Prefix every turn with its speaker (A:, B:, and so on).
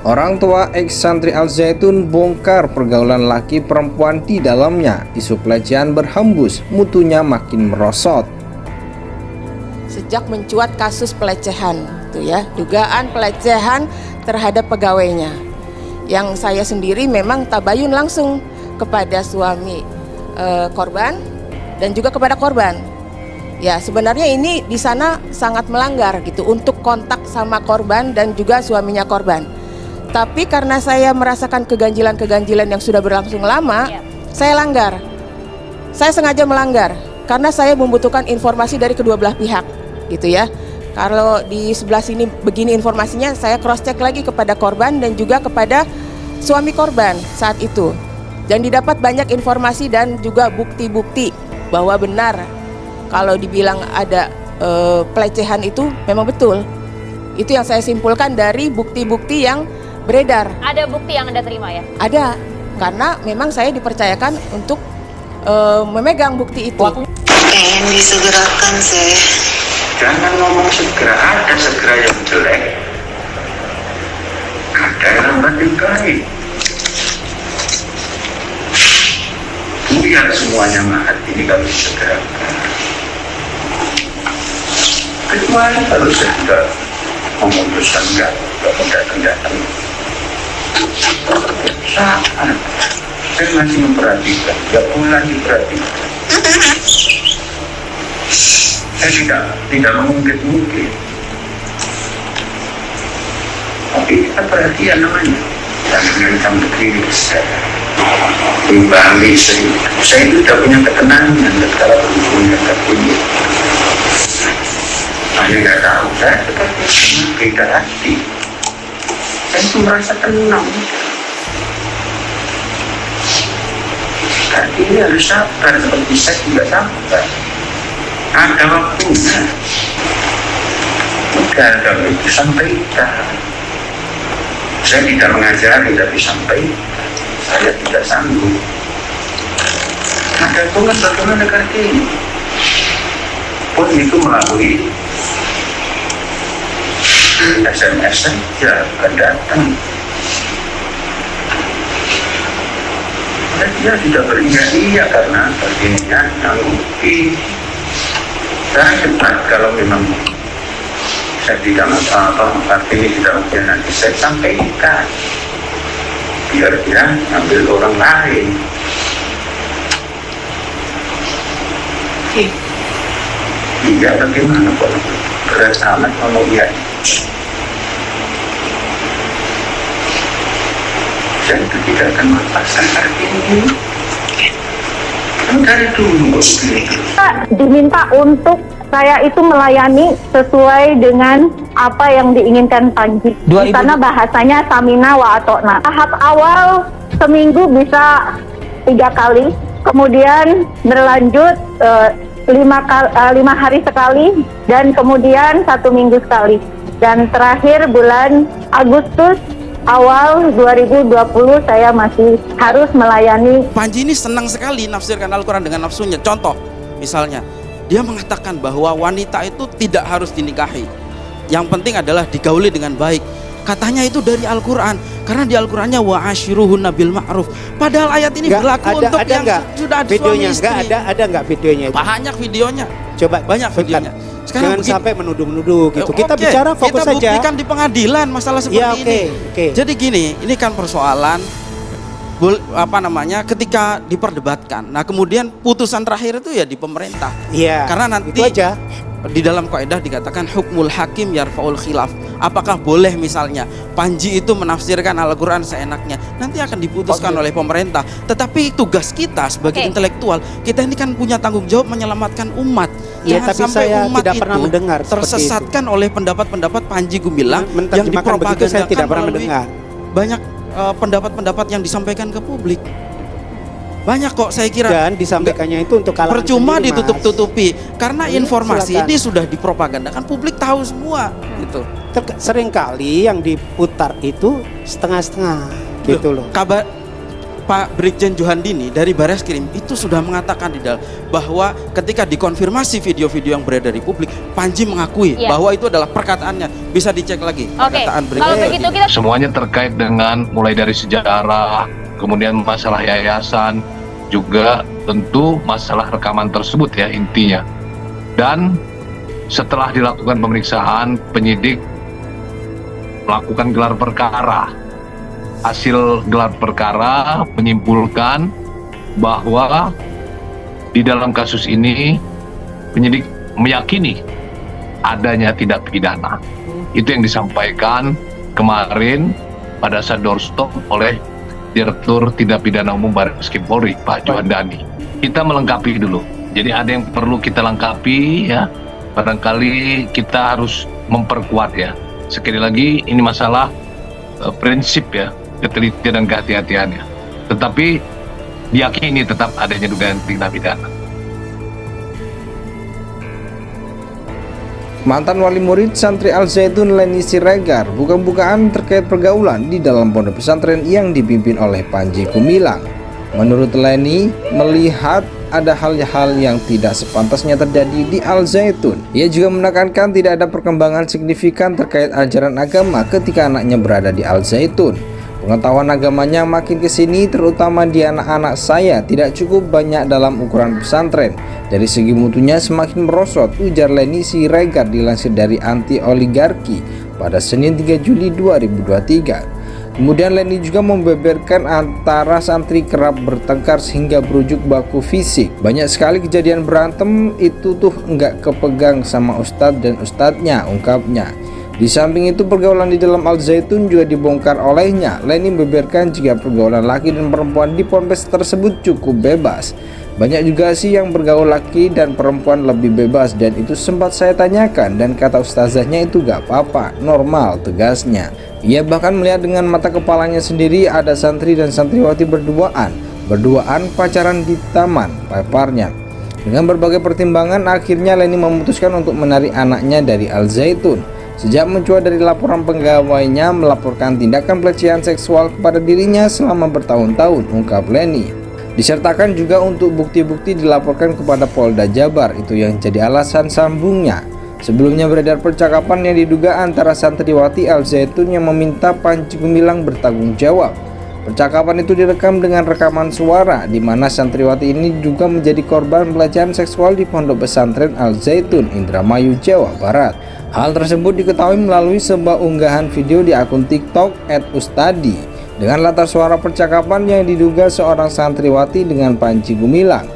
A: Orang tua ex santri Al Zaitun bongkar pergaulan laki perempuan di dalamnya. Isu pelecehan berhembus, mutunya makin merosot.
B: Sejak mencuat kasus pelecehan, dugaan pelecehan terhadap pegawainya, yang saya sendiri memang tabayun langsung kepada suami korban dan juga kepada korban. Ya, sebenarnya ini di sana sangat melanggar untuk kontak sama korban dan juga suaminya korban. Tapi karena saya merasakan keganjilan-keganjilan yang sudah berlangsung lama, saya langgar. Saya sengaja melanggar karena saya membutuhkan informasi dari kedua belah pihak, Kalau di sebelah sini begini informasinya, saya cross check lagi kepada korban dan juga kepada suami korban saat itu. Dan didapat banyak informasi dan juga bukti-bukti bahwa benar kalau dibilang ada pelecehan itu memang betul. Itu yang saya simpulkan dari bukti-bukti yang beredar.
C: Ada bukti yang Anda terima ya?
B: Ada, karena memang saya dipercayakan untuk memegang bukti itu.
D: Pengen disegerakan sih.
E: Jangan ngomong segera, ada segera yang jelek, ada yang lambat yang baik. Biar semuanya mahat ini kalau disegerakan. Kecuali kalau saya sudah memutuskan enggak datang. Saat saya masih memperhatikan, enggak pula diperhatikan. Saya tidak mengungkit-ungkit, tapi kita perhatian namanya. Dan mengancam berdiri saya, imbangi saya itu tidak punya ketenangan ketika berhubungan tertinggi. Saya nggak tahu, saya seperti beda hati. Saya itu merasa tenang. Tapi ini harus sabar, seperti saya juga sabar. Ada waktunya. Udah kalau itu sampaikan. Saya tidak mengajari, tapi sampaikan. Saya tidak sanggup. Ada tugas bagaimana Kartini? Pun itu melalui SMS saja, bukan datang. Dia tidak beriya-iya karena bagiannya nanggupi. Saya cepat kalau memang saya tidak Kartini tidak mungkin nanti saya sampaikan. Biar dia ambil orang lain. Iya, bagaimana kok berat amat kalau iya. Saya itu tidak akan melepaskan Kartini. Dari dulu
F: diminta untuk saya itu melayani sesuai dengan apa yang diinginkan Panji. Karena bahasanya samina wa atokna. Tahap awal seminggu bisa 3 kali, kemudian berlanjut 5 hari sekali, dan kemudian 1 minggu sekali. Dan terakhir bulan Agustus awal 2020 saya masih harus melayani.
G: Panji ini senang sekali nafsirkan Al-Quran dengan nafsunya. Contoh, misalnya dia mengatakan bahwa wanita itu tidak harus dinikahi, yang penting adalah digauli dengan baik. Katanya itu dari Al-Quran, karena di Al-Qurannya wa ashiruhunna bil ma'ruf. Padahal ayat ini berlaku untuk yang sudah ada suami istri.
H: Ada nggak videonya itu?
G: Banyak videonya.
H: Coba
G: banyak videonya.
H: Sekarang jangan sampai menuduh-nuduh gitu. Kita bicara fokus saja.
G: Kita buktikan di pengadilan masalah seperti ini. Jadi gini, ini kan persoalan ketika diperdebatkan. Nah, kemudian putusan terakhir itu ya di pemerintah.
H: Iya.
G: Karena nanti
H: itu aja.
G: Di dalam kaidah dikatakan hukmul hakim yarfa'ul khilaf. Apakah boleh misalnya Panji itu menafsirkan Al-Quran seenaknya? Nanti akan diputuskan oleh pemerintah. Tetapi tugas kita sebagai intelektual, kita ini kan punya tanggung jawab menyelamatkan umat.
H: Ya,
G: Jangan
H: tapi
G: sampai
H: saya
G: umat
H: tidak
G: itu
H: pernah mendengar
G: tersesatkan oleh pendapat-pendapat Panji Gumilang yang dipropagandakan
H: saya tidak pernah mendengar.
G: Banyak pendapat-pendapat yang disampaikan ke publik. Banyak kok, saya kira.
H: Dan disampaikannya itu untuk kalangan
G: percuma
H: sendiri,
G: ditutup-tutupi karena informasi
H: silakan.
G: ini sudah dipropagandakan, publik tahu semua gitu.
H: Seringkali yang diputar itu setengah-setengah gitu loh.
G: Kabar Pak Brigjen Johandini dari Bareskrim itu sudah mengatakan bahwa ketika dikonfirmasi video-video yang beredar di publik, Panji mengakui bahwa itu adalah perkataannya. Bisa dicek lagi perkataan Brigjen Johandini.
C: Semuanya terkait dengan mulai dari sejarah, kemudian masalah yayasan, juga tentu masalah rekaman tersebut ya intinya. Dan setelah dilakukan pemeriksaan, penyidik melakukan gelar perkara. Hasil gelar perkara menyimpulkan bahwa di dalam kasus ini penyidik meyakini adanya tindak pidana. Itu yang disampaikan kemarin pada saat doorstop oleh Direktur Tindak Pidana Umum Bareskrim Polri, Pak Johandani. Kita melengkapi dulu. Jadi ada yang perlu kita lengkapi ya. Barangkali kita harus memperkuat ya. Sekali lagi ini masalah prinsip ya, ketelitian dan kehati-hatiannya. Tetapi diyakini tetap adanya dugaan tindak pidana.
A: Mantan wali murid santri Al Zaitun Leni Siregar buka-bukaan terkait pergaulan di dalam pondok pesantren yang dipimpin oleh Panji Gumilang. Menurut Leni, melihat ada hal-hal yang tidak sepantasnya terjadi di Al Zaitun. Ia juga menekankan tidak ada perkembangan signifikan terkait ajaran agama ketika anaknya berada di Al Zaitun. Pengetahuan agamanya makin kesini, terutama di anak-anak saya, tidak cukup banyak dalam ukuran pesantren. Dari segi mutunya semakin merosot, ujar Leni Siregar dilansir dari Anti Oligarki pada Senin 3 Juli 2023. Kemudian Leni juga membeberkan antara santri kerap bertengkar sehingga berujung baku fisik. Banyak sekali kejadian berantem itu tuh nggak kepegang sama ustadz dan ustadznya, ungkapnya. Di samping itu pergaulan di dalam Al Zaitun juga dibongkar olehnya. Leni membeberkan jika pergaulan laki dan perempuan di ponpes tersebut cukup bebas. Banyak juga sih yang bergaul laki dan perempuan lebih bebas, dan itu sempat saya tanyakan dan kata ustazahnya itu gak apa-apa, normal, tegasnya. Ia bahkan melihat dengan mata kepalanya sendiri ada santri dan santriwati berduaan pacaran di taman, paparnya. Dengan berbagai pertimbangan akhirnya Leni memutuskan untuk menarik anaknya dari Al Zaitun. Sejak mencuat dari laporan pegawainya melaporkan tindakan pelecehan seksual kepada dirinya selama bertahun-tahun, ungkap Leni. Disertakan juga untuk bukti-bukti dilaporkan kepada Polda Jabar, itu yang jadi alasan sambungnya. Sebelumnya beredar percakapan yang diduga antara santriwati Al Zaitun yang meminta Panji Gumilang bertanggung jawab. Percakapan itu direkam dengan rekaman suara, di mana santriwati ini juga menjadi korban pelecehan seksual di pondok pesantren Al Zaitun, Indramayu, Jawa Barat. Hal tersebut diketahui melalui sebuah unggahan video di akun TikTok @ustadi dengan latar suara percakapan yang diduga seorang santriwati dengan Panji Gumilang.